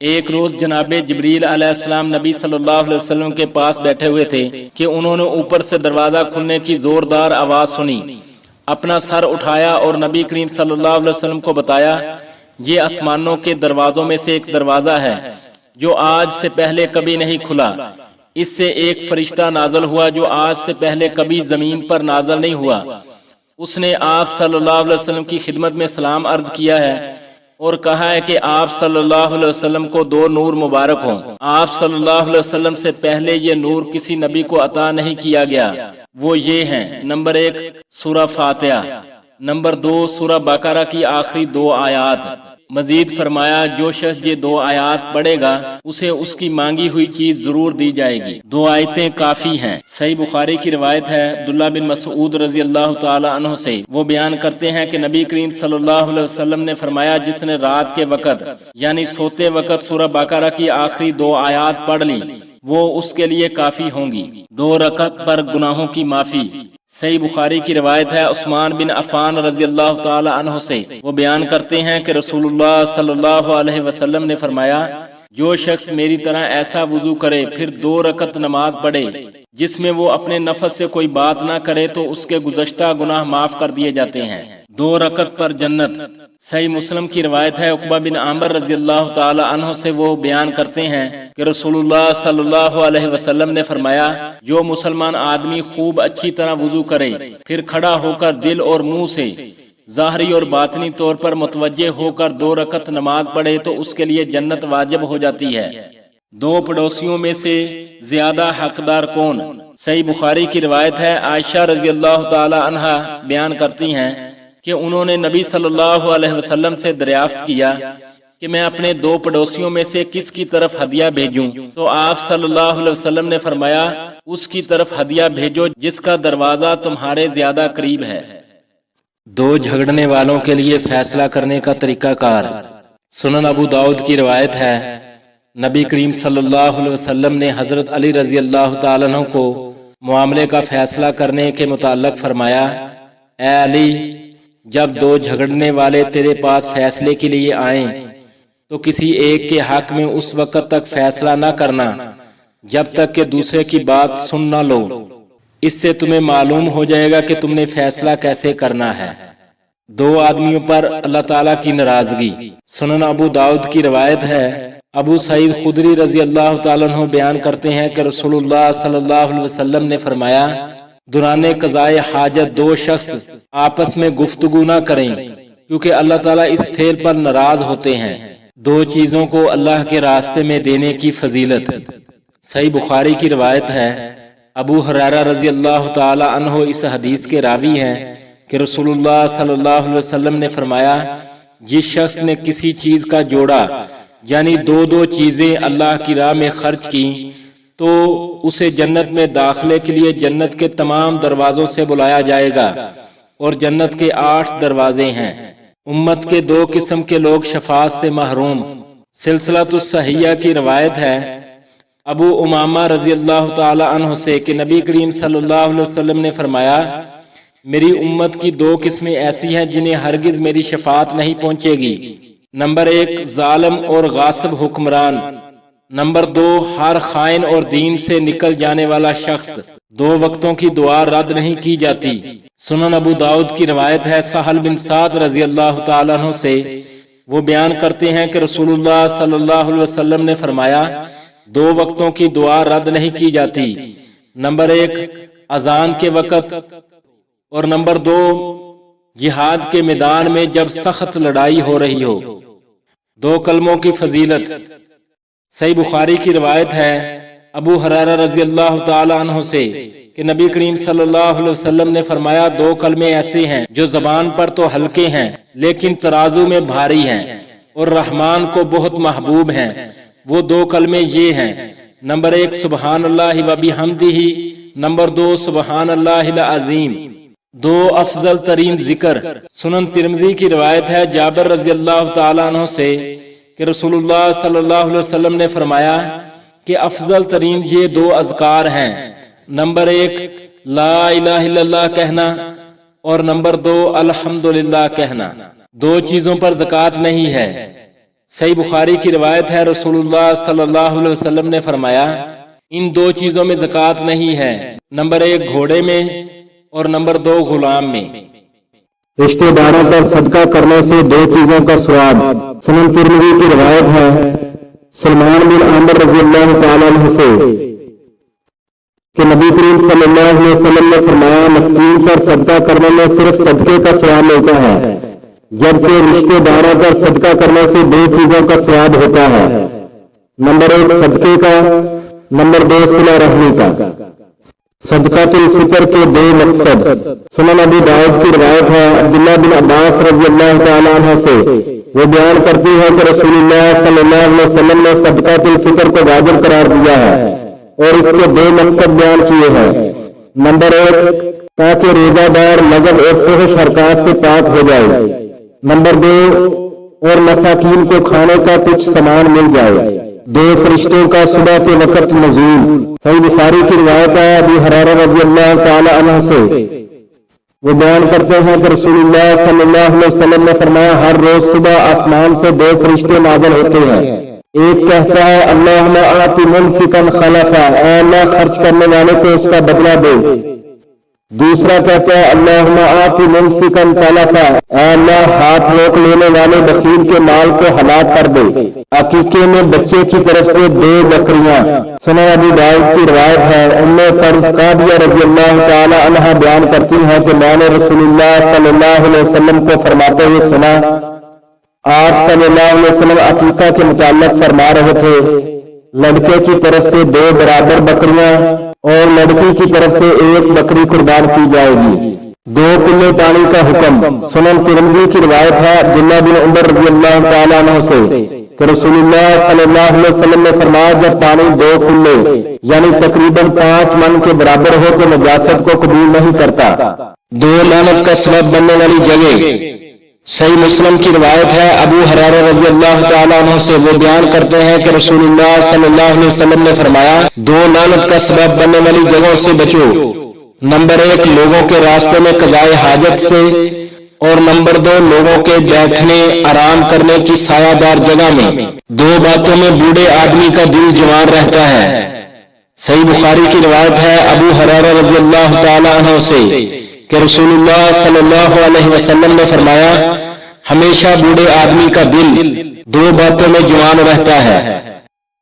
ایک روز جناب جبریل علیہ السلام نبی صلی اللہ علیہ وسلم کے پاس بیٹھے ہوئے تھے کہ انہوں نے اوپر سے دروازہ کھلنے کی زوردار آواز سنی، اپنا سر اٹھایا اور نبی کریم صلی اللہ علیہ وسلم کو بتایا، یہ آسمانوں کے دروازوں میں سے ایک دروازہ ہے جو آج سے پہلے کبھی نہیں کھلا، اس سے ایک فرشتہ نازل ہوا جو آج سے پہلے کبھی زمین پر نازل نہیں ہوا، اس نے آپ صلی اللہ علیہ وسلم کی خدمت میں سلام عرض کیا ہے اور کہا ہے کہ آپ صلی اللہ علیہ وسلم کو 2 نور مبارک ہوں، آپ صلی اللہ علیہ وسلم سے پہلے یہ نور کسی نبی کو عطا نہیں کیا گیا، وہ یہ ہیں، نمبر 1 سورہ فاتحہ، نمبر 2 سورہ بقرہ کی آخری 2 آیات۔ مزید فرمایا جو شخص یہ 2 آیات پڑھے گا اسے اس کی مانگی ہوئی چیز ضرور دی جائے گی، 2 آیتیں کافی ہیں۔ صحیح بخاری کی روایت ہے عبداللہ بن مسعود رضی اللہ تعالی عنہ سے، وہ بیان کرتے ہیں کہ نبی کریم صلی اللہ علیہ وسلم نے فرمایا جس نے رات کے وقت یعنی سوتے وقت سورہ بقرہ کی آخری 2 آیات پڑھ لی وہ اس کے لیے کافی ہوں گی، 2 رکعت پر گناہوں کی معافی۔ صحیح بخاری کی روایت ہے عثمان بن عفان رضی اللہ تعالی عنہ سے، وہ بیان کرتے ہیں کہ رسول اللہ صلی اللہ علیہ وسلم نے فرمایا جو شخص میری طرح ایسا وضو کرے پھر 2 رکعت نماز پڑھے جس میں وہ اپنے نفس سے کوئی بات نہ کرے تو اس کے گزشتہ گناہ معاف کر دیے جاتے ہیں، 2 رکعت پر جنت۔ صحیح مسلم کی روایت ہے عقبہ بن عامر رضی اللہ تعالی عنہ سے، وہ بیان کرتے ہیں کہ رسول اللہ صلی اللہ علیہ وسلم نے فرمایا جو مسلمان آدمی خوب اچھی طرح وضو کرے پھر کھڑا ہو کر دل اور منہ سے ظاہری اور باطنی طور پر متوجہ ہو کر 2 رکعت نماز پڑھے تو اس کے لیے جنت واجب ہو جاتی ہے۔ 2 پڑوسیوں میں سے زیادہ حقدار کون؟ صحیح بخاری کی روایت ہے عائشہ رضی اللہ تعالی عنہا بیان کرتی ہیں کہ انہوں نے نبی صلی اللہ علیہ وسلم سے دریافت کیا کہ میں اپنے 2 پڑوسیوں میں سے کس کی طرف ہدیہ بھیجوں، تو آپ صلی اللہ علیہ وسلم نے فرمایا اس کی طرف ہدیہ بھیجو جس کا دروازہ تمہارے زیادہ قریب ہے۔ 2 جھگڑنے والوں کے لیے فیصلہ کرنے کا طریقہ کار۔ سنن ابو داؤد کی روایت ہے نبی کریم صلی اللہ علیہ وسلم نے حضرت علی رضی اللہ تعالیٰ عنہ کو معاملے کا فیصلہ کرنے کے متعلق فرمایا، اے علی جب 2 جھگڑنے والے تیرے پاس فیصلے کے لیے آئیں تو کسی ایک کے حق میں اس وقت تک فیصلہ نہ کرنا جب تک کہ دوسرے کی بات سن نہ لو، اس سے تمہیں معلوم ہو جائے گا کہ تم نے فیصلہ کیسے کرنا ہے۔ 2 آدمیوں پر اللہ تعالیٰ کی ناراضگی۔ سنن ابو داؤد کی روایت ہے ابو سعید خدری رضی اللہ تعالیٰ عنہ بیان کرتے ہیں کہ رسول اللہ صلی اللہ علیہ وسلم نے فرمایا دوران قضائے حاجت 2 شخص آپس میں گفتگو نہ کریں کیونکہ اللہ تعالیٰ اس فعل پر ناراض ہوتے ہیں۔ 2 چیزوں کو اللہ کے راستے میں دینے کی فضیلت۔ صحیح بخاری کی روایت ہے ابو ہریرہ رضی اللہ تعالی عنہ اس حدیث کے راوی ہیں کہ رسول اللہ صلی اللہ علیہ وسلم نے فرمایا جس شخص نے کسی چیز کا جوڑا یعنی 2 چیزیں اللہ کی راہ میں خرچ کی تو اسے جنت میں داخلے کے لیے جنت کے تمام دروازوں سے بلایا جائے گا، اور جنت کے 8 دروازے ہیں۔ امت کے 2 قسم کے لوگ شفاعت سے محروم۔ سلسلۃ الصحیحہ کی روایت ہے ابو امامہ رضی اللہ تعالی عنہ سے کہ نبی کریم صلی اللہ علیہ وسلم نے فرمایا میری امت کی 2 قسمیں ایسی ہیں جنہیں ہرگز میری شفاعت نہیں پہنچے گی، نمبر 1 ظالم اور غاصب حکمران، نمبر 2 ہر خائن اور دین سے نکل جانے والا شخص۔ 2 وقتوں کی دعا رد نہیں کی جاتی۔ سنن ابو داؤد کی روایت ہے سہل بن سعد رضی اللہ تعالیٰ عنہ سے، وہ بیان کرتے ہیں کہ رسول اللہ صلی اللہ علیہ وسلم نے فرمایا 2 وقتوں کی دعا رد نہیں کی جاتی، نمبر 1 اذان کے وقت اور نمبر 2 جہاد کے میدان میں جب سخت لڑائی ہو رہی ہو۔ 2 کلموں کی فضیلت۔ صحیح بخاری کی روایت ہے ابو ہریرہ رضی اللہ تعالی عنہ سے کہ نبی کریم صلی اللہ علیہ وسلم نے فرمایا 2 کلمے ایسے ہیں جو زبان پر تو ہلکے ہیں لیکن ترازو میں بھاری ہیں اور رحمان کو بہت محبوب ہیں۔ وہ 2 کلمے یہ ہیں، نمبر 1 سبحان اللہ و بحمدہ، نمبر 2 سبحان اللہ العظیم۔ 2 افضل ترین ذکر۔ سنن ترمذی کی روایت ہے جابر رضی اللہ تعالیٰ عنہ سے کہ رسول اللہ صلی اللہ علیہ وسلم نے فرمایا کہ افضل ترین یہ 2 اذکار ہیں، نمبر 1 لا الہ الا اللہ کہنا اور نمبر 2 الحمدللہ کہنا۔ 2 چیزوں پر زکوٰۃ نہیں ہے، صحیح بخاری کی روایت ہے، رسول اللہ صلی اللہ علیہ وسلم نے فرمایا ان دو چیزوں میں زکوٰۃ نہیں ہے، نمبر 1 گھوڑے میں اور نمبر 2 غلام میں۔ رشتہ داروں پر صدقہ کرنے سے دو چیزوں کا ثواب۔ سنن ترمذی کی روایت ہے سلمان بن عامر رضی اللہ تعالیٰ عنہ سے کہ نبی کریم صلی اللہ علیہ وسلم نے فرمایا مسکین پر صدقہ کرنے میں صرف صدقے کا ثواب ملتا ہے، جبکہ رشتہ داروں پر صدقہ کرنے سے دو چیزوں کا ثواب ہوتا ہے، نمبر 1 صدقے کا، نمبر 2 صلہ رحمی کا۔ صدقۃ الفطر کے 2 مقصد۔ سنن ابی داؤد کی روایت ہے عبداللہ بن عباس رضی اللہ تعالیٰ عنہ سے، وہ بیان کرتی ہے کہ رسول اللہ صلی اللہ علیہ وسلم نے صدقۃ الفطر کو واجب قرار دیا ہے اور اس کے 2 مقصد بیان کیے ہیں، نمبر 1 تاکہ روزہ دار لغو اور فحش حرکات سے پاک ہو جائے، نمبر 2 اور مساکین کو کھانے کا کچھ سامان مل جائے۔ 2 فرشتوں کا صبح کے وقت نزول۔ صحیح بخاری کی روایت ہے ابی ہریرہ رضی اللہ تعالی عنہ سے، وہ بیان کرتے ہیں کہ رسول اللہ صلی اللہ علیہ وسلم نے فرمایا ہر روز صبح آسمان سے 2 فرشتے نازل ہوتے ہیں، ایک کہتا ہے اللہم آت منفقا خلفا، اے اللہ خرچ کرنے والے کو اس کا بدلہ دے، دوسرا کہتا ہے اللہم آت ممسکا تلفا، اے اللہ ہاتھ روک لینے والے بخیل کے مال کو ہلاک کر دے۔ عقیقے میں بچے کی طرف سے 2 بکریاں۔ سنن ابی داؤد کی روایت ہے ام فرز قادیہ رضی اللہ تعالی عنہا بیان کرتی ہیں کہ میں نے رسول اللہ صلی اللہ علیہ وسلم کو فرماتے ہوئے سنا، آپ صلی اللہ علیہ وسلم عقیقہ کے متعلق فرما رہے تھے لڑکے کی طرف سے 2 برابر بکریاں اور لڑکی کی طرف سے 1 بکری قربان کی جائے گی۔ 2 کلے پانی کا حکم۔ سنن ترمذی کی روایت ہے عبداللہ بن عمر رضی اللہ تعالیٰ عنہ سے کہ رسول اللہ صلی اللہ علیہ وسلم نے فرمایا جب پانی 2 کلے یعنی تقریباً 5 من کے برابر ہو تو نجاست کو قبول نہیں کرتا۔ 2 لعنت کا سبب بننے والی جگہ۔ صحیح مسلم کی روایت ہے ابو ہریرہ رضی اللہ تعالیٰ عنہ سے، وہ بیان کرتے ہیں کہ رسول اللہ صلی اللہ علیہ وسلم نے فرمایا 2 لعنت کا سبب بننے والی جگہوں سے بچو، نمبر 1 لوگوں کے راستے میں قضائے حاجت سے، اور نمبر 2 لوگوں کے بیٹھنے آرام کرنے کی سایہ دار جگہ میں۔ 2 باتوں میں بوڑھے آدمی کا دل جوان رہتا ہے۔ صحیح بخاری کی روایت ہے ابو ہریرہ رضی اللہ تعالیٰ عنہ سے کہ رسول اللہ صلی اللہ علیہ وسلم نے فرمایا ہمیشہ بوڑھے آدمی کا دل 2 باتوں میں جوان رہتا ہے،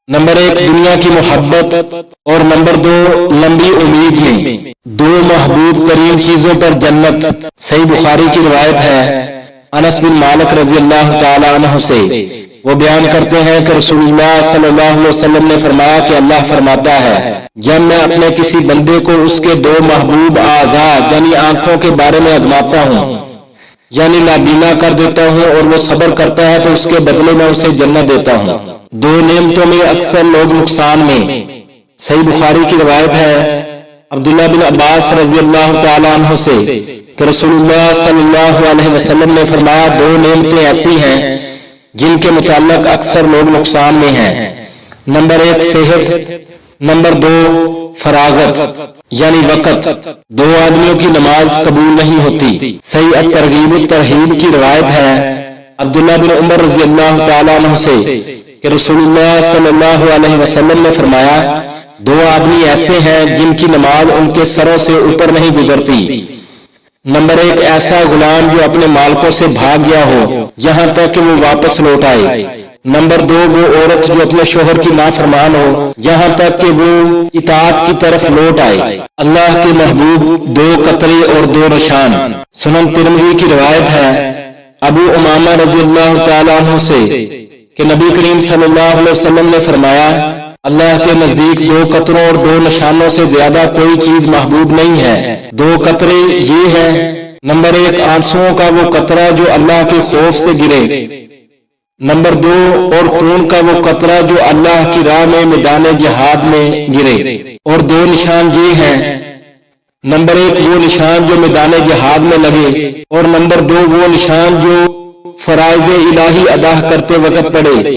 نمبر 1 دنیا کی محبت اور نمبر 2 لمبی امید میں۔ 2 محبوب ترین چیزوں پر جنت۔ صحیح بخاری کی روایت ہے انس بن مالک رضی اللہ تعالی عنہ سے، وہ بیان کرتے ہیں کہ رسول اللہ صلی اللہ علیہ وسلم نے فرمایا کہ اللہ فرماتا ہے جب میں اپنے کسی بندے کو اس کے 2 محبوب اعضاء یعنی آنکھوں کے بارے میں آزماتا ہوں یعنی نابینا کر دیتا ہوں اور وہ صبر کرتا ہے تو اس کے بدلے میں اسے جنت دیتا ہوں۔ 2 نعمتوں میں اکثر لوگ نقصان میں۔ صحیح بخاری کی روایت ہے عبداللہ بن عباس رضی اللہ تعالی عنہ سے کہ رسول اللہ صلی اللہ علیہ وسلم نے فرمایا 2 نعمتیں ایسی ہیں جن کے متعلق اکثر لوگ نقصان میں ہیں، نمبر 1 صحت، نمبر 2 فراغت یعنی وقت۔ 2 آدمیوں کی نماز قبول نہیں ہوتی۔ صحیح الترغیب الترہیب کی روایت ہے عبداللہ بن عمر رضی اللہ تعالیٰ عنہ سے کہ رسول اللہ صلی اللہ علیہ وسلم نے فرمایا 2 آدمی ایسے ہیں جن کی نماز ان کے سروں سے اوپر نہیں گزرتی، نمبر 1 ایسا غلام جو اپنے مالکوں سے بھاگ گیا ہو یہاں تک کہ وہ واپس لوٹ آئے، نمبر 2 وہ عورت جو اپنے شوہر کی نافرمان ہو یہاں تک کہ وہ اطاعت کی طرف لوٹ آئے۔ اللہ کے محبوب 2 قطرے اور 2 نشان۔ سنن ترمذی کی روایت ہے ابو امامہ رضی اللہ تعالیٰ عنہ سے کہ نبی کریم صلی اللہ علیہ وسلم نے فرمایا اللہ کے نزدیک 2 قطروں اور 2 نشانوں سے زیادہ کوئی چیز محبوب نہیں ہے۔ 2 قطرے یہ ہیں، نمبر 1 آنسوؤں کا وہ قطرہ جو اللہ کے خوف سے گرے، نمبر 2 اور خون کا وہ قطرہ جو اللہ کی راہ میں میدان جہاد میں گرے، اور 2 نشان یہ ہیں، نمبر 1 وہ نشان جو میدان جہاد میں لگے، اور نمبر 2 وہ نشان جو فرائض الہی ادا کرتے وقت پڑے۔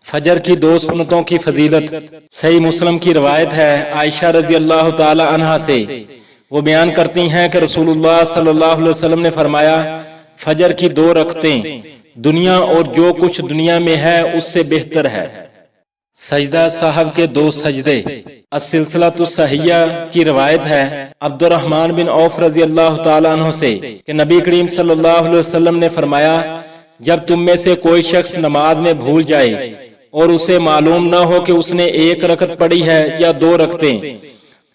فجر کی 2 سنتوں کی فضیلت۔ صحیح مسلم کی روایت ہے عائشہ رضی اللہ تعالی عنہا سے، وہ بیان کرتی ہیں کہ رسول اللہ صلی اللہ علیہ وسلم نے فرمایا فجر کی 2 رکعتیں دنیا اور جو کچھ دنیا میں ہے اس سے بہتر ہے۔ سجدہ صاحب کے 2 سجدے۔ السلسلۃ الصحیحہ کی روایت ہے عبد الرحمن بن عوف رضی اللہ تعالیٰ عنہ سے کہ نبی کریم صلی اللہ علیہ وسلم نے فرمایا، جب تم میں سے کوئی شخص نماز میں بھول جائے اور اسے معلوم نہ ہو کہ اس نے 1 رکعت پڑھی ہے یا 2 رکعتیں،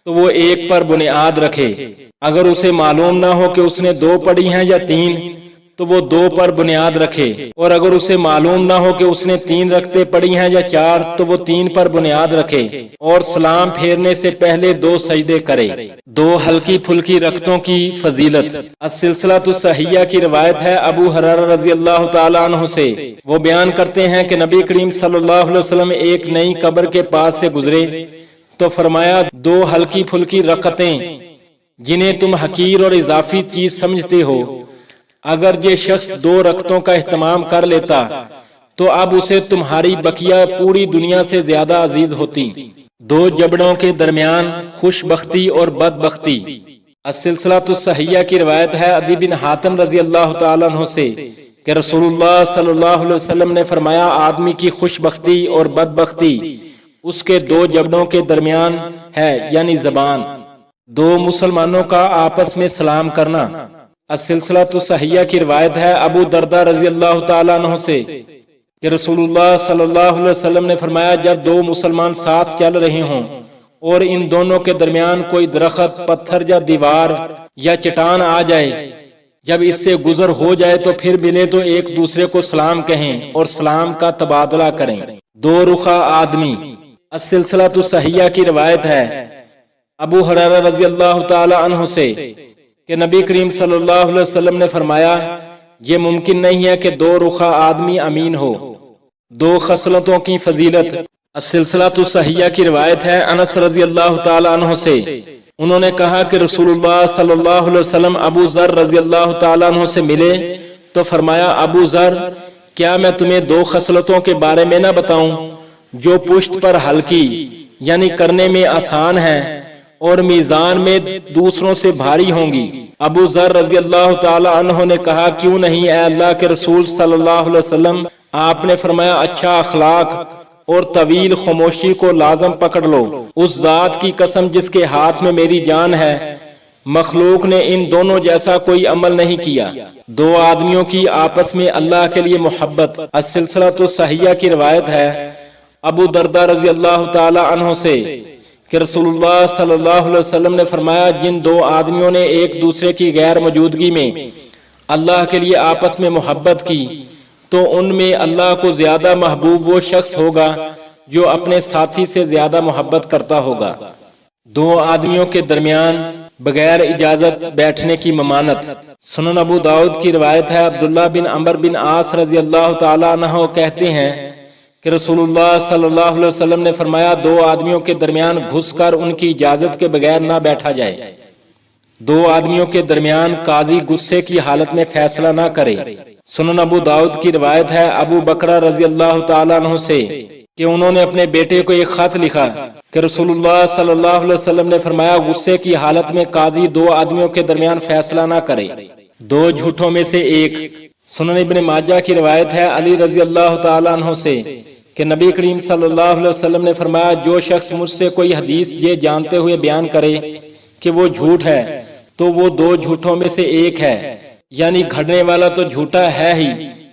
تو وہ 1 پر بنیاد رکھے۔ اگر اسے معلوم نہ ہو کہ اس نے 2 پڑھی ہیں یا 3، تو وہ 2 پر بنیاد رکھے، اور اگر اسے معلوم نہ ہو کہ اس نے 3 رکعتیں پڑھی ہیں یا 4، تو وہ 3 پر بنیاد رکھے، اور سلام پھیرنے سے پہلے 2 سجدے کرے۔ 2 ہلکی پھلکی رکعتوں کی فضیلت۔ السلسلۃ الصحیحہ کی روایت ہے ابو ہریرہ رضی اللہ تعالیٰ عنہ سے، وہ بیان کرتے ہیں کہ نبی کریم صلی اللہ علیہ وسلم ایک نئی قبر کے پاس سے گزرے تو فرمایا، 2 ہلکی پھلکی رکعتیں جنہیں تم حقیر اور اضافی چیز سمجھتے ہو، اگر یہ شخص 2 رکعتوں کا اہتمام کر لیتا تو اب اسے تمہاری بقیہ پوری دنیا سے زیادہ عزیز ہوتی۔ 2 جبڑوں کے درمیان خوش بختی اور بد بختی۔ السلسلۃ الصحیحہ کی روایت ہے عدی بن حاتم رضی اللہ تعالیٰ عنہ سے کہ رسول اللہ صلی اللہ علیہ وسلم نے فرمایا، آدمی کی خوش بختی اور بد بختی اس کے 2 جبڑوں کے درمیان ہے، یعنی زبان۔ 2 مسلمانوں کا آپس میں سلام کرنا۔ السلسلۃ الصحیحہ کی روایت ہے ابو درداء رضی اللہ تعالیٰ عنہ سے کہ رسول اللہ صلی اللہ علیہ وسلم نے فرمایا، جب 2 مسلمان ساتھ چل رہے ہوں اور ان دونوں کے درمیان کوئی درخت، پتھر یا دیوار یا چٹان آ جائے، جب اس سے گزر ہو جائے تو پھر ملے تو ایک دوسرے کو سلام کہیں اور سلام کا تبادلہ کریں۔ 2 رخا آدمی۔ السلسلۃ الصحیحہ کی روایت ہے ابو ہریرہ رضی اللہ تعالی عنہ سے کہ نبی کریم صلی اللہ علیہ وسلم نے فرمایا، یہ ممکن نہیں ہے کہ 2 رخا آدمی امین ہو۔ 2 خصلتوں کی فضیلت۔ السلسلۃ الصحیحہ کی روایت ہے انس رضی اللہ تعالی عنہ سے، انہوں نے کہا کہ رسول اللہ صلی اللہ علیہ وسلم ابو ذر رضی اللہ تعالیٰ عنہ سے ملے تو فرمایا، ابو ذر، کیا میں تمہیں 2 خصلتوں کے بارے میں نہ بتاؤں جو پشت پر ہلکی، یعنی کرنے میں آسان ہے، اور میزان میں دوسروں سے بھاری ہوں گی؟ ابو ذر رضی اللہ تعالی عنہ نے کہا، کیوں نہیں اے اللہ کے رسول صلی اللہ علیہ وسلم؟ آپ نے فرمایا، اچھا اخلاق اور طویل خاموشی کو لازم پکڑ لو۔ اس ذات کی قسم جس کے ہاتھ میں میری جان ہے، مخلوق نے ان دونوں جیسا کوئی عمل نہیں کیا۔ 2 آدمیوں کی آپس میں اللہ کے لیے محبت۔ السلسلۃ الصحیحہ کی روایت ہے ابو درداء رضی اللہ تعالی عنہ سے کہ رسول اللہ صلی اللہ علیہ وسلم نے فرمایا، جن 2 آدمیوں نے ایک دوسرے کی غیر موجودگی میں اللہ کے لیے آپس میں محبت کی تو ان میں اللہ کو زیادہ محبوب وہ شخص ہوگا جو اپنے ساتھی سے زیادہ محبت کرتا ہوگا۔ 2 آدمیوں کے درمیان بغیر اجازت بیٹھنے کی ممانت۔ سنن ابو داؤد کی روایت ہے عبداللہ بن عمرو بن عاص رضی اللہ تعالی عنہ کہتے ہیں کہ رسول اللہ صلی اللہ علیہ وسلم نے فرمایا، 2 آدمیوں کے درمیان گھس کر ان کی اجازت کے بغیر نہ بیٹھا جائے۔ 2 آدمیوں کے درمیان قاضی غصے کی حالت میں فیصلہ نہ کرے۔ سنن ابو داؤد کی روایت ہے ابو بکرہ رضی اللہ تعالیٰ عنہ سے کہ انہوں نے اپنے بیٹے کو ایک خط لکھا کہ رسول اللہ صلی اللہ علیہ وسلم نے فرمایا، غصے کی حالت میں قاضی 2 آدمیوں کے درمیان فیصلہ نہ کرے۔ 2 جھوٹوں میں سے ایک۔ سنن ابن ماجہ کی روایت ہے علی رضی اللہ تعالیٰ عنہ سے کہ نبی کریم صلی اللہ علیہ وسلم نے فرمایا، جو شخص مجھ سے کوئی حدیث یہ جانتے ہوئے بیان کرے کہ وہ جھوٹ ہے تو وہ 2 جھوٹوں میں سے ایک ہے، یعنی گھڑنے والا تو جھوٹا ہے ہی،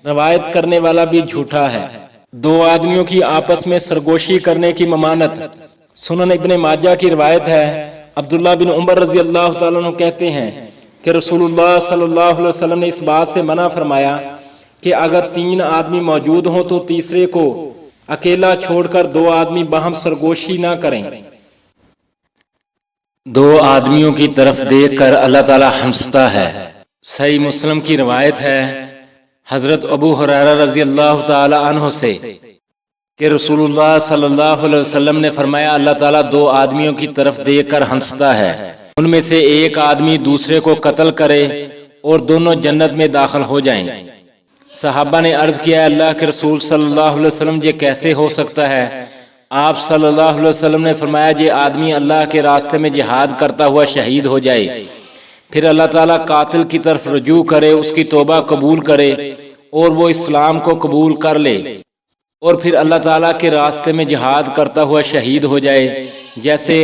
روایت کرنے والا بھی جھوٹا ہے۔ 2 آدمیوں کی آپس میں سرگوشی کرنے کی ممانت۔ سنن ابن ماجہ کی روایت ہے عبداللہ بن عمر رضی اللہ تعالیٰ عنہ کہتے ہیں کہ رسول اللہ صلی اللہ علیہ وسلم نے اس بات سے منع فرمایا کہ اگر 3 آدمی موجود ہوں تو تیسرے کو اکیلا چھوڑ کر 2 آدمی باہم سرگوشی نہ کریں۔ 2 آدمیوں کی طرف دیکھ کر اللہ تعالی ہنستا ہے۔ صحیح مسلم کی روایت ہے حضرت ابو ہریرہ رضی اللہ تعالی عنہ سے کہ رسول اللہ صلی اللہ علیہ وسلم نے فرمایا، اللہ تعالیٰ 2 آدمیوں کی طرف دیکھ کر ہنستا ہے، ان میں سے ایک آدمی دوسرے کو قتل کرے اور دونوں جنت میں داخل ہو جائیں۔ صحابہ نے عرض کیا، اللہ کے رسول صلی اللہ علیہ وسلم یہ کیسے ہو سکتا ہے؟ آپ صلی اللہ علیہ وسلم نے فرمایا، یہ آدمی اللہ کے راستے میں جہاد کرتا ہوا شہید ہو جائے، پھر اللہ تعالیٰ قاتل کی طرف رجوع کرے، اس کی توبہ قبول کرے اور وہ اسلام کو قبول کر لے اور پھر اللہ تعالیٰ کے راستے میں جہاد کرتا ہوا شہید ہو جائے، جیسے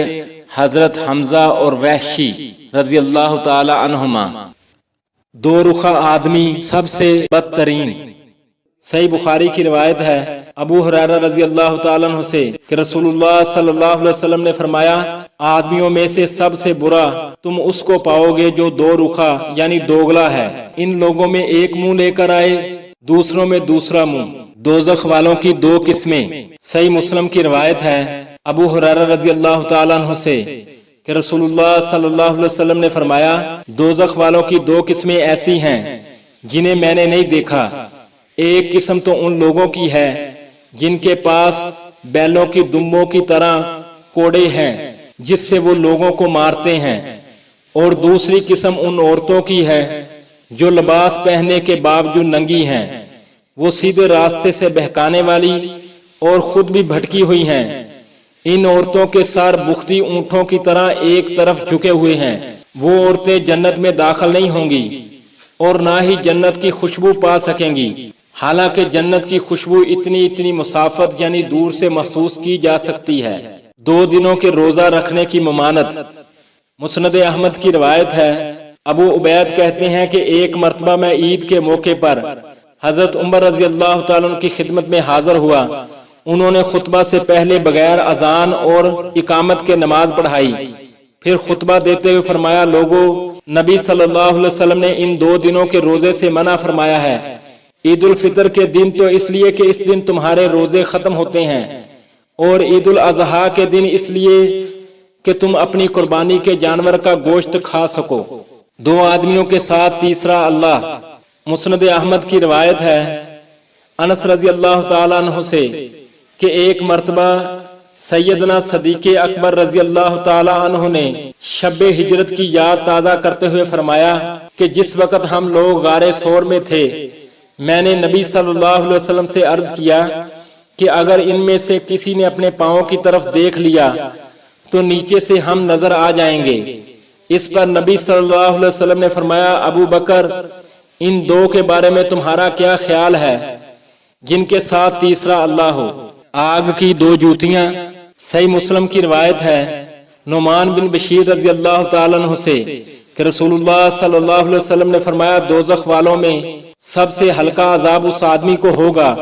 حضرت حمزہ اور وحشی رضی اللہ تعالی عنہما، دو رخا آدمی سب سے بدترین۔ صحیح بخاری کی روایت ہے ابو ہریرہ رضی اللہ تعالیٰ عنہ سے کہ رسول اللہ صلی اللہ علیہ وسلم نے فرمایا، آدمیوں میں سے سب سے برا تم اس کو پاؤ گے جو دو رخا یعنی دوگلا ہے، ان لوگوں میں ایک منہ لے کر آئے، دوسروں میں دوسرا منہ۔ دوزخ والوں کی دو قسمیں۔ صحیح مسلم کی روایت ہے ابو ہریرہ رضی اللہ تعالیٰ عنہ سے کہ رسول اللہ صلی اللہ علیہ وسلم نے فرمایا، دوزخ والوں کی دو قسمیں ایسی ہیں جنہیں میں نے نہیں دیکھا۔ ایک قسم تو ان لوگوں کی ہے جن کے پاس بیلوں کی دمبوں کی طرح کوڑے ہیں جس سے وہ لوگوں کو مارتے ہیں، اور دوسری قسم ان عورتوں کی ہے جو لباس پہننے کے باوجود ننگی ہیں، وہ سیدھے راستے سے بہکانے والی اور خود بھی بھٹکی ہوئی ہیں۔ ان عورتوں کے سر بختی اونٹوں کی طرح ایک طرف جھکے ہوئے ہیں۔ وہ عورتیں جنت میں داخل نہیں ہوں گی اور نہ ہی جنت کی خوشبو پا سکیں گی، حالانکہ جنت کی خوشبو اتنی مسافت یعنی دور سے محسوس کی جا سکتی ہے۔ 2 دنوں کے روزہ رکھنے کی ممانت۔ مسند احمد کی روایت ہے ابو عبید کہتے ہیں کہ ایک مرتبہ میں عید کے موقع پر حضرت عمر رضی اللہ تعالیٰ عنہ کی خدمت میں حاضر ہوا۔ انہوں نے خطبہ سے پہلے بغیر اذان اور اقامت کے نماز پڑھائی، پھر خطبہ دیتے ہوئے فرمایا، لوگو، نبی صلی اللہ علیہ وسلم نے ان 2 دنوں کے روزے سے منع فرمایا ہے۔ عید الفطر کے دن تو اس لیے کہ اس دن تمہارے روزے ختم ہوتے ہیں، اور عید الاضحیٰ کے دن اس لیے کہ تم اپنی قربانی کے جانور کا گوشت کھا سکو۔ 2 آدمیوں کے ساتھ تیسرا اللہ۔ مسند احمد کی روایت ہے انس رضی اللہ تعالیٰ عنہ سے کہ ایک مرتبہ سیدنا صدیق اکبر رضی اللہ تعالیٰ عنہ نے شب ہجرت کی یاد تازہ کرتے ہوئے فرمایا کہ جس وقت ہم لوگ غار ثور میں تھے، میں نے نبی صلی اللہ علیہ وسلم سے عرض کیا کہ اگر ان میں سے کسی نے اپنے پاؤں کی طرف دیکھ لیا تو نیچے سے ہم نظر آ جائیں گے۔ اس پر نبی صلی اللہ علیہ وسلم نے فرمایا، ابو بکر، ان 2 کے بارے میں تمہارا کیا خیال ہے جن کے ساتھ تیسرا اللہ ہو؟ آگ کی 2 جوتیاں۔ صحیح مسلم کی روایت ہے نعمان بن بشیر رضی اللہ تعالیٰ عنہ سے کہ رسول اللہ صلی اللہ علیہ وسلم نے فرمایا، دوزخ والوں میں سب سے ہلکا عذاب اس آدمی کو ہوگا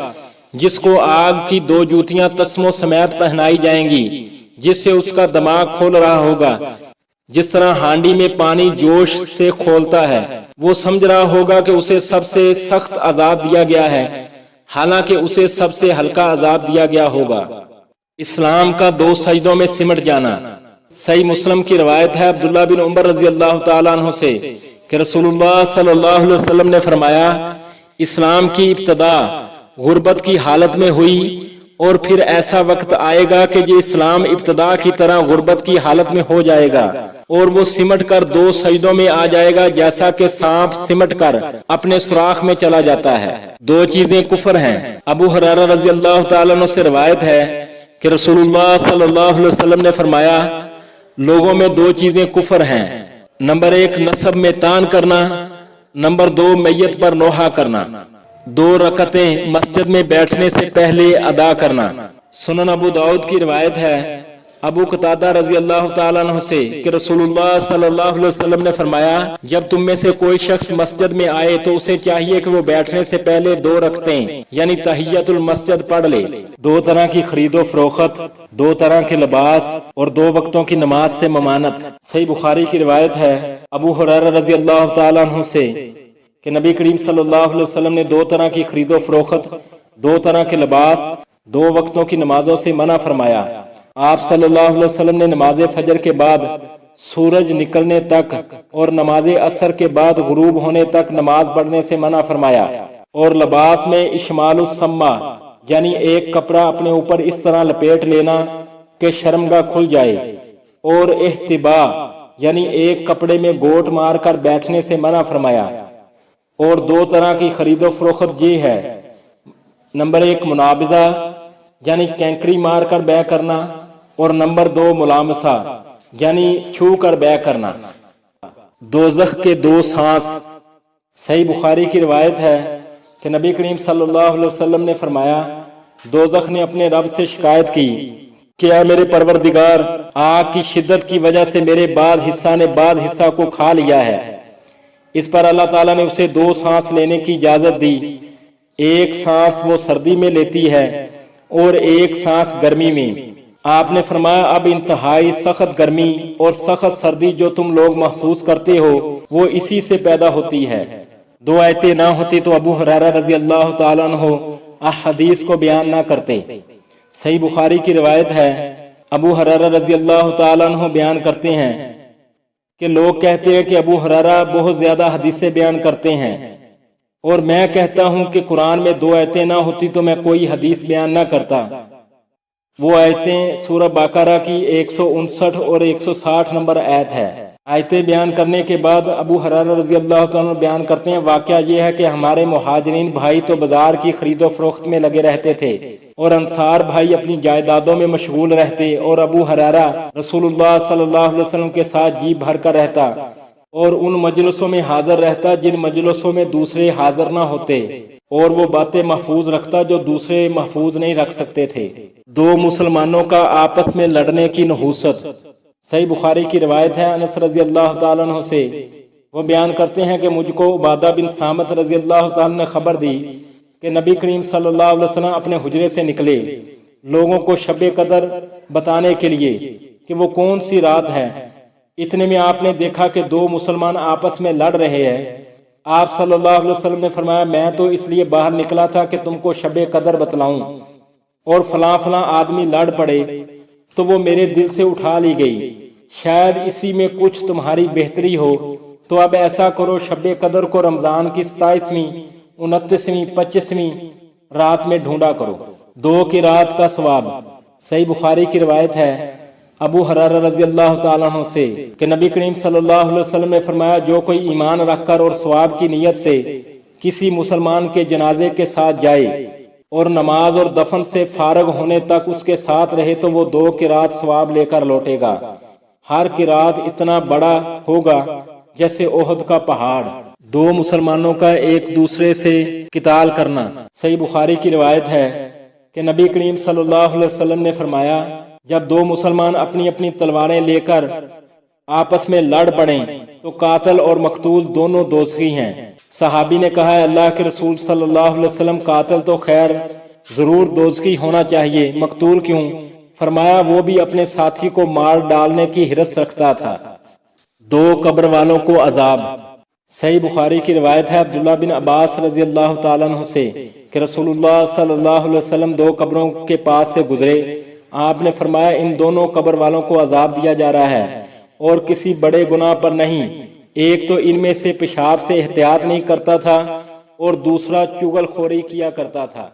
جس کو آگ کی 2 جوتیاں تسموں سمیت پہنائی جائیں گی، جس سے اس کا دماغ کھول رہا ہوگا، جس طرح ہانڈی میں پانی جوش سے کھولتا ہے۔ وہ سمجھ رہا ہوگا کہ اسے سب سے سخت عذاب دیا گیا ہے، حالانکہ اسے سب سے ہلکا عذاب دیا گیا ہوگا۔ اسلام کا 2 سجدوں میں سمٹ جانا۔ صحیح مسلم کی روایت ہے عبداللہ بن عمر رضی اللہ تعالیٰ عنہ سے کہ رسول اللہ صلی اللہ علیہ وسلم نے فرمایا، اسلام کی ابتدا غربت کی حالت میں ہوئی، اور پھر ایسا وقت آئے گا کہ یہ اسلام ابتدا کی طرح غربت کی حالت میں ہو جائے گا، اور وہ سمٹ کر 2 سجدوں میں آ جائے گا، جیسا کہ سانپ سمٹ کر اپنے سوراخ میں چلا جاتا ہے۔ 2 چیزیں کفر ہیں۔ ابو ہریرہ رضی اللہ تعالیٰ عنہ سے روایت ہے کہ رسول اللہ صلی اللہ علیہ وسلم نے فرمایا، لوگوں میں 2 چیزیں کفر ہیں، نمبر 1 نسب میں تان کرنا، نمبر 2 میت پر نوحہ کرنا۔ 2 رکعتیں مسجد میں بیٹھنے سے پہلے ادا کرنا۔ سنن ابو داؤد کی روایت ہے ابو قتادہ رضی اللہ تعالیٰ عنہ سے کہ رسول اللہ صلی اللہ علیہ وسلم نے فرمایا، جب تم میں سے کوئی شخص مسجد میں آئے تو اسے چاہیے کہ وہ بیٹھنے سے پہلے 2 رکعتیں یعنی تحیۃ المسجد پڑھ لے۔ 2 طرح کی خرید و فروخت، 2 طرح کے لباس اور 2 وقتوں کی نماز سے ممانت۔ صحیح بخاری کی روایت ہے ابو ہریرہ رضی اللہ تعالیٰ عنہ سے کہ نبی کریم صلی اللہ علیہ وسلم نے 2 طرح کی خرید و فروخت، 2 طرح کے لباس، 2 وقتوں کی نمازوں سے منع فرمایا۔ آپ صلی اللہ علیہ وسلم نے نماز فجر کے بعد سورج نکلنے تک اور نماز عصر کے بعد غروب ہونے تک نماز پڑھنے سے منع فرمایا، اور لباس میں اشمال السما یعنی ایک کپڑا اپنے اوپر اس طرح لپیٹ لینا کہ شرمگاہ کھل جائے، اور احتبا یعنی ایک کپڑے میں گوٹ مار کر بیٹھنے سے منع فرمایا۔ اور 2 طرح کی خرید و فروخت یہ ہے، نمبر 1 منابضہ یعنی کینکری مار کر بیع کرنا، اور نمبر 2 ملامسہ یعنی چھو کر بیع کرنا۔ دوزخ کے 2 سانس۔ صحیح بخاری کی روایت ہے کہ کہ نبی کریم صلی اللہ علیہ وسلم نے فرمایا دوزخ نے اپنے رب سے شکایت کی کہ اے میرے پروردگار، آگ کی شدت کی وجہ سے میرے بعض حصہ نے بعض حصہ کو کھا لیا ہے۔ اس پر اللہ تعالیٰ نے اسے 2 سانس لینے کی اجازت دی، ایک سانس وہ سردی میں لیتی ہے اور ایک سانس گرمی میں۔ آپ نے فرمایا اب انتہائی سخت گرمی اور سخت سردی جو تم لوگ محسوس کرتے ہو وہ اسی سے پیدا ہوتی ہے۔ 2 آیتیں نہ ہوتی تو ابو ہریرہ رضی اللہ تعالیٰ عنہ احادیث کو بیان نہ کرتے۔ صحیح بخاری کی روایت ہے، ابو ہریرہ رضی اللہ تعالیٰ عنہ بیان کرتے ہیں کہ لوگ کہتے ہیں کہ ابو ہریرہ بہت زیادہ حدیثیں بیان کرتے ہیں، اور میں کہتا ہوں کہ قرآن میں 2 آیتیں نہ ہوتی تو میں کوئی حدیث بیان نہ کرتا۔ وہ آیتیں سورہ بقرہ کی 159 اور 160 نمبر آیت ہے۔ آیتیں بیان کرنے کے بعد ابو ہریرہ رضی اللہ تعالیٰ عنہ بیان کرتے ہیں واقعہ یہ ہے کہ ہمارے مہاجرین بھائی تو بازار کی خرید و فروخت میں لگے رہتے تھے اور انصار بھائی اپنی جائیدادوں میں مشغول رہتے، اور ابو ہریرہ رسول اللہ صلی اللہ علیہ وسلم کے ساتھ جی بھر کر رہتا اور ان مجلسوں میں حاضر رہتا جن مجلسوں میں دوسرے حاضر نہ ہوتے، اور وہ باتیں محفوظ رکھتا جو دوسرے محفوظ نہیں رکھ سکتے تھے۔ 2 مسلمانوں کا آپس میں لڑنے کی نحوست۔ صحیح بخاری کی روایت ہے انس رضی اللہ تعالیٰ عنہ سے، وہ بیان کرتے ہیں کہ مجھ کو عبادہ بن صامت رضی اللہ تعالیٰ نے خبر دی کہ نبی کریم صلی اللہ علیہ وسلم اپنے حجرے سے نکلے لوگوں کو شب قدر بتانے کے لیے کہ وہ کون سی رات ہے۔ اتنے میں آپ نے دیکھا کہ 2 مسلمان آپس میں لڑ رہے ہیں۔ آپ صلی اللہ علیہ وسلم نے فرمایا میں تو اس لیے باہر نکلا تھا کہ تم کو شب قدر بتلاؤں، اور فلاں فلاں آدمی لڑ پڑے تو وہ میرے دل سے اٹھا لی گئی، شاید اسی میں کچھ تمہاری بہتری ہو، تو اب ایسا کرو شب قدر کو رمضان کی 27ویں 29ویں 25ویں رات میں ڈھونڈا کرو۔ 2 کی رات کا ثواب۔ صحیح بخاری کی روایت ہے ابو ہریرہ رضی اللہ تعالیٰ عنہ سے کہ نبی کریم صلی اللہ علیہ وسلم نے فرمایا جو کوئی ایمان رکھ کر اور ثواب کی نیت سے کسی مسلمان کے جنازے کے ساتھ جائے اور نماز اور دفن سے فارغ ہونے تک اس کے ساتھ رہے تو وہ 2 قرات ثواب لے کر لوٹے گا۔ ہر قرات اتنا بڑا ہوگا جیسے احد کا پہاڑ۔ 2 مسلمانوں کا ایک دوسرے سے قتال کرنا۔ صحیح بخاری کی روایت ہے کہ نبی کریم صلی اللہ علیہ وسلم نے فرمایا جب 2 مسلمان اپنی اپنی تلواریں لے کر آپس میں لڑ پڑیں تو قاتل اور مقتول دونوں دوزخی ہیں۔ صحابی نے کہا اللہ کے رسول صلی اللہ علیہ وسلم قاتل تو خیر ضرور دوزخی ہونا چاہیے، مقتول کیوں؟ فرمایا وہ بھی اپنے ساتھی کو مار ڈالنے کی حرص رکھتا تھا۔ 2 قبر والوں کو عذاب۔ صحیح بخاری کی روایت ہے عبداللہ بن عباس رضی اللہ تعالیٰ عنہ سے کہ رسول اللہ صلی اللہ علیہ وسلم 2 قبروں کے پاس سے گزرے، آپ نے فرمایا ان دونوں قبر والوں کو عذاب دیا جا رہا ہے اور کسی بڑے گناہ پر نہیں، ایک تو ان میں سے پیشاب سے احتیاط نہیں کرتا تھا اور دوسرا چغل خوری کیا کرتا تھا۔